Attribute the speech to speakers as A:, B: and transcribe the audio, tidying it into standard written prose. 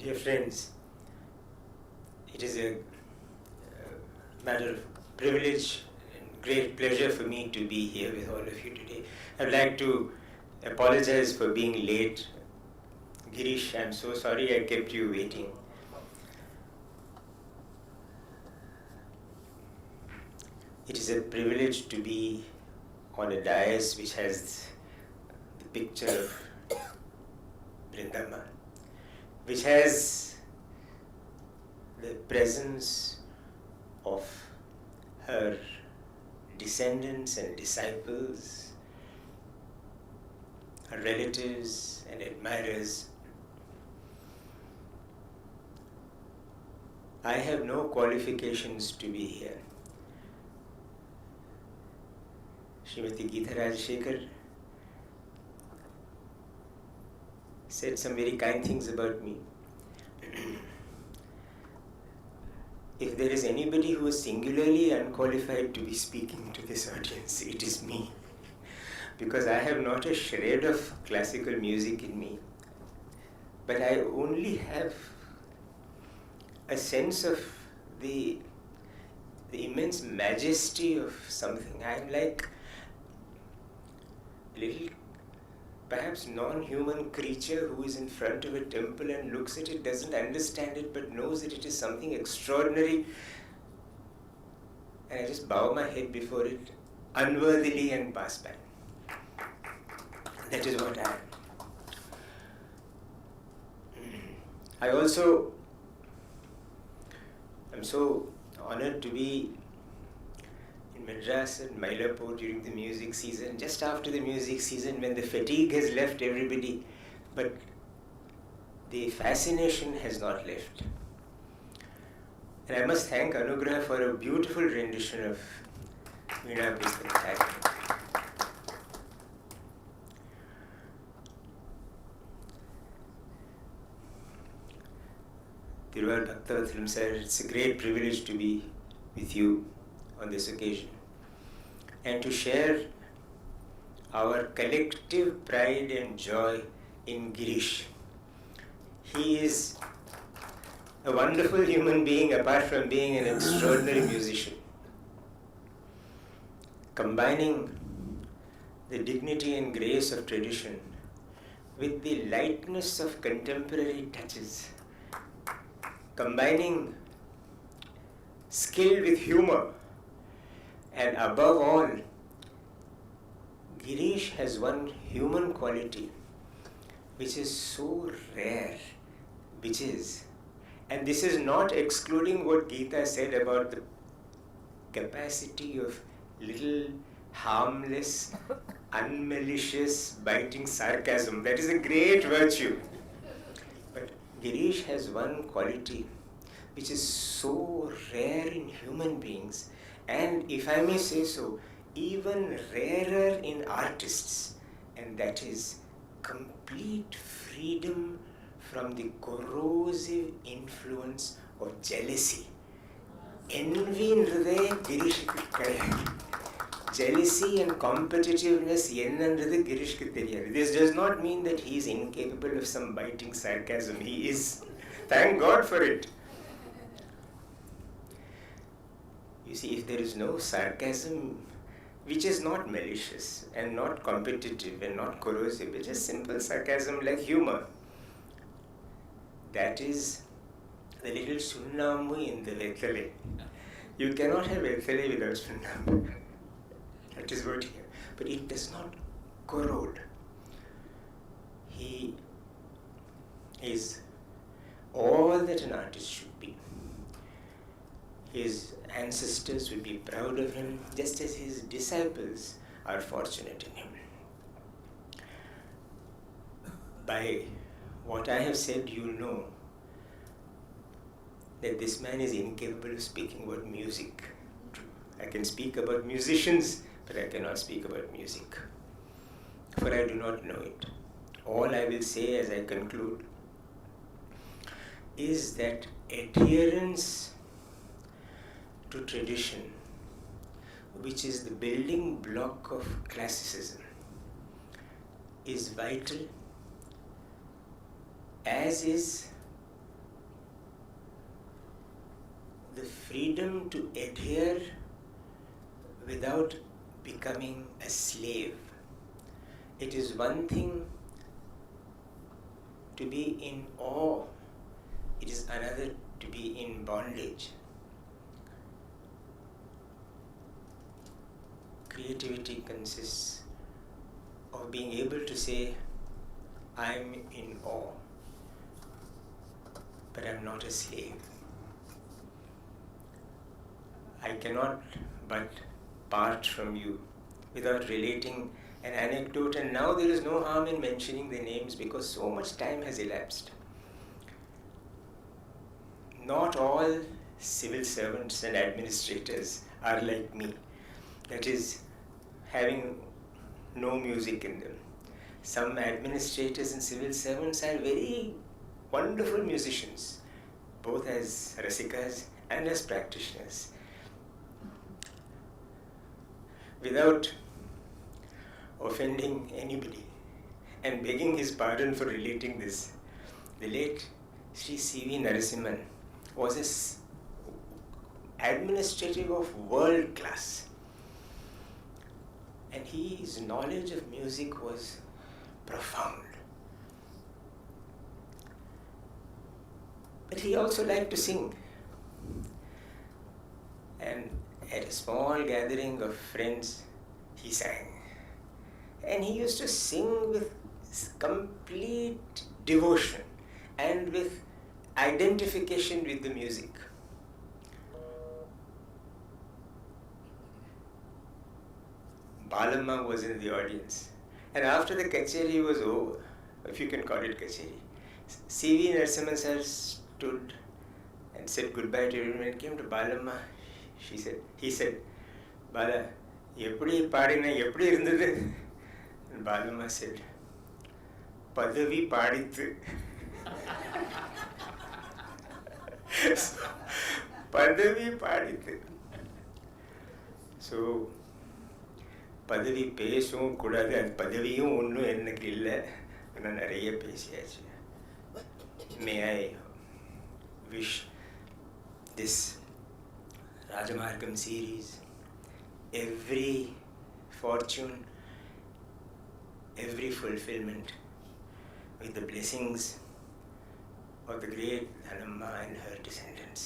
A: Dear friends, it is a matter of privilege and great pleasure for me to be here with all of you today. I'd like to apologize for being late. Girish, I'm so sorry I kept you waiting. It is a privilege to be on a dais which has the picture of Vrindama, which has the presence of her descendants and disciples, her relatives and admirers. I have no qualifications to be here. Srimati Geeta Rajashekar said some very kind things about me. If there is anybody who is singularly unqualified to be speaking to this audience, it is me. Because I have not a shred of classical music in me, but I only have a sense of the immense majesty of something. I'm like a little, perhaps non-human creature who is in front of a temple and looks at it, doesn't understand it, but knows that it is something extraordinary. And I just bow my head before it unworthily and pass by. That is what I am. I'm so honored to be in Madras and Mylapore during the music season, just after the music season when the fatigue has left everybody, but the fascination has not left. And I must thank Anugrah for a beautiful rendition of Veena Pustakam. Thiruvar Bhaktavathram sir, it's a great privilege to be with you on this occasion and to share our collective pride and joy in Girish. He is a wonderful human being apart from being an extraordinary musician, combining the dignity and grace of tradition with the lightness of contemporary touches, combining skill with humor, and above all, Girish has one human quality which is so rare, which is, and this is not excluding what Geeta said about the capacity of little harmless, unmalicious, biting sarcasm. That is a great virtue. But Girish has one quality which is so rare in human beings, and if I may say so, even rarer in artists, and that is complete freedom from the corrosive influence of jealousy. Envy in Hriday Girishku kadayadu. Jealousy and competitiveness ennandrathu Girishku theriyadu. This does not mean that he is incapable of some biting sarcasm. He is. Thank God for it. You see, if there is no sarcasm, which is not malicious and not competitive and not corrosive, it's just simple sarcasm like humor. That is the little sunnambu in the vettale. You cannot have vettale without sunnambu. That is what here. But it does not corrode. He is all that an artist should be. His ancestors will be proud of him, just as his disciples are fortunate in him. By what I have said, you know that this man is incapable of speaking about music. I can speak about musicians, but I cannot speak about music, for I do not know it. All I will say as I conclude is that adherence to tradition, which is the building block of classicism, is vital, as is freedom to adhere without becoming a slave. It is one thing to be in awe, it is another to be in bondage. Creativity consists of being able to say, I am in awe, but I am not a slave. I cannot but part from you without relating an anecdote, and now there is no harm in mentioning the names because so much time has elapsed. Not all civil servants and administrators are like me, that is, having no music in them. Some administrators and civil servants are very wonderful musicians, both as Rasikas and as practitioners. Without offending anybody and begging his pardon for relating this, the late Sri C.V. Narasimhan was an administrative of world class, and his knowledge of music was profound. But he also liked to sing, and at a small gathering of friends, he sang. And he used to sing with complete devotion and with identification with the music. Balamma was in the audience. And after the kacheri was over, if you can call it kacheri, C.V. Narasimhan sir stood and said goodbye to everyone and came to Balamma. He said, Bala, eppadi paadina, eppadi irundhathu? And Balamma said, Padavi paadithu. Padavi paadithu. So, பதவி பேசவும் கூடாது, அது பதவியும் ஒன்றும் எனக்கு இல்லை, ஆனால் நிறைய பேசியாச்சு. May I wish this Rajamargam series every fortune, every fulfillment with the blessings of the great Dhanamma and her descendants.